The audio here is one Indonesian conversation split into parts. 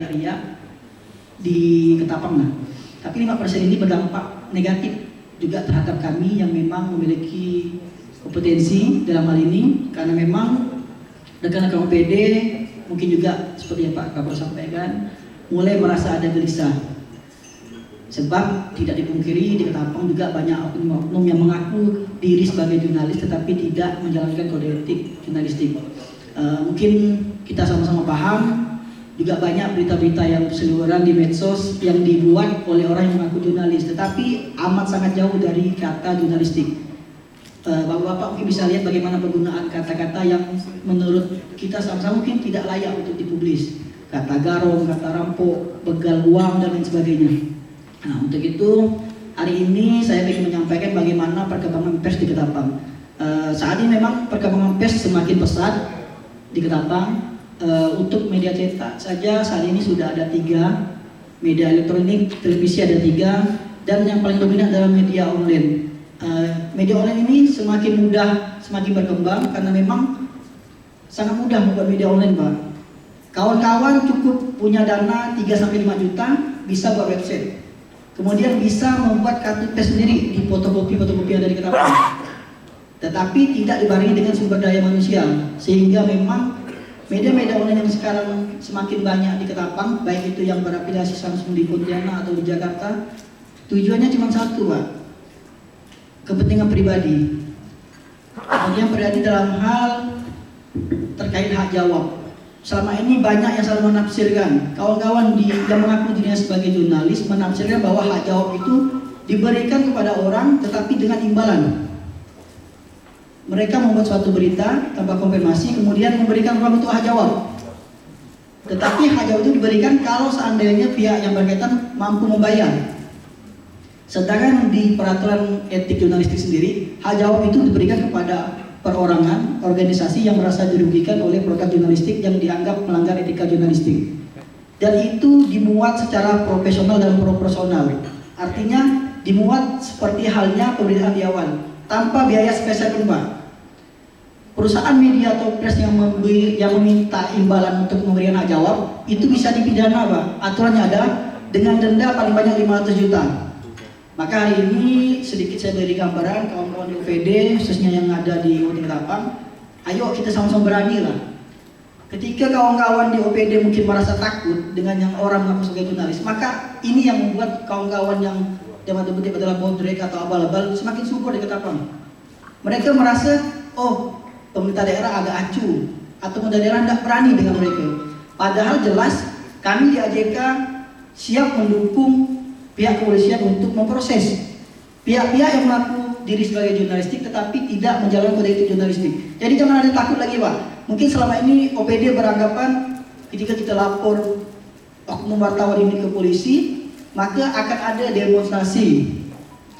area di Ketapang. Nah, tapi 5% ini berdampak negatif juga terhadap kami yang memang memiliki kompetensi dalam hal ini, karena memang rekan-rekan OPD mungkin juga seperti yang Pak Kapolres sampaikan mulai merasa ada gelisah, sebab tidak dipungkiri di Ketapang juga banyak oknum-oknum yang mengaku diri sebagai jurnalis tetapi tidak menjalankan kode etik jurnalistik. Mungkin kita sama-sama paham juga banyak berita-berita yang berseliweran di medsos yang dibuat oleh orang yang mengaku jurnalis tetapi amat sangat jauh dari kata jurnalistik. Bapak-bapak mungkin bisa lihat bagaimana penggunaan kata-kata yang menurut kita sama-sama mungkin tidak layak untuk dipublis. Kata garong, kata rampok, begal uang, dan lain sebagainya. Nah, untuk itu hari ini saya ingin menyampaikan bagaimana perkembangan pers di Ketapang. Saat ini memang perkembangan pers semakin pesat di Ketapang. Untuk media cetak saja saat ini sudah ada 3, media elektronik, televisi ada 3, dan yang paling dominan adalah media online. Media online ini semakin mudah, semakin berkembang karena memang sangat mudah membuat media online, Pak. Kawan-kawan cukup punya dana 3-5 juta bisa buat website. Kemudian bisa membuat kartu pers sendiri di fotokopi yang ada di Ketapang. Tetapi tidak dibarengi dengan sumber daya manusia, sehingga memang media-media online yang sekarang semakin banyak di Ketapang, baik itu yang berafiliasi langsung di Pontianak atau di Jakarta, tujuannya cuma satu, Pak, kepentingan pribadi. Kepentingan pribadi dalam hal terkait hak jawab. Selama ini banyak yang selalu menafsirkan, kawan-kawan yang mengaku dirinya sebagai jurnalis menafsirkan bahwa hak jawab itu diberikan kepada orang tetapi dengan imbalan. Mereka membuat suatu berita tanpa konfirmasi, kemudian memberikan ruang untuk hak jawab. Tetapi hak jawab itu diberikan kalau seandainya pihak yang berkaitan mampu membayar. Sedangkan di peraturan etik jurnalistik sendiri, hak jawab itu diberikan kepada perorangan, organisasi yang merasa dirugikan oleh produk jurnalistik yang dianggap melanggar etika jurnalistik. Dan itu dimuat secara profesional dan proporsional. Artinya dimuat seperti halnya pemberitaan di awal, tanpa biaya spesial pun, Pak. Perusahaan media atau pers yang meminta imbalan untuk memberikan hak jawab itu bisa dipidana, Pak. Aturannya ada dengan denda paling banyak 500 juta. Maka hari ini sedikit saya beri gambaran kawan-kawan di OPD khususnya yang ada di Ketapang. Ayo kita sama-sama berani lah. Ketika kawan-kawan di OPD mungkin merasa takut dengan yang orang mengaku sebagai jurnalis, maka ini yang membuat kawan-kawan yang debat-debat adalah bodrek atau abal-abal semakin subur di Ketapang. Mereka merasa, oh, pemerintah daerah agak acuh atau pemerintah daerah tidak berani dengan mereka. Padahal jelas kami di AJK siap mendukung pihak kepolisian untuk memproses pihak-pihak yang mengaku diri sebagai jurnalistik tetapi tidak menjalankan kode etik jurnalistik. Jadi jangan ada takut lagi, Pak. Mungkin selama ini OPD beranggapan ketika kita lapor oknum wartawan ini ke polisi, maka akan ada demonstrasi,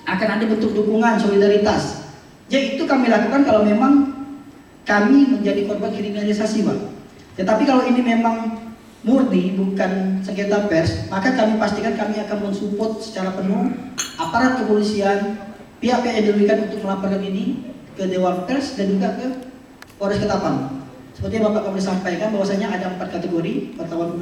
akan ada bentuk dukungan, solidaritas. Jadi itu kami lakukan kalau memang kami menjadi korban kriminalisasi, Pak. Tetapi kalau ini memang murni bukan sengketa pers, maka kami pastikan kami akan mensupport secara penuh aparat kepolisian, pihak-pihak yang dirugikan untuk melaporkan ini ke Dewan Pers dan juga ke Polres Ketapang. Seperti yang Bapak Kapolres sampaikan bahwasanya ada 4 kategori wartawan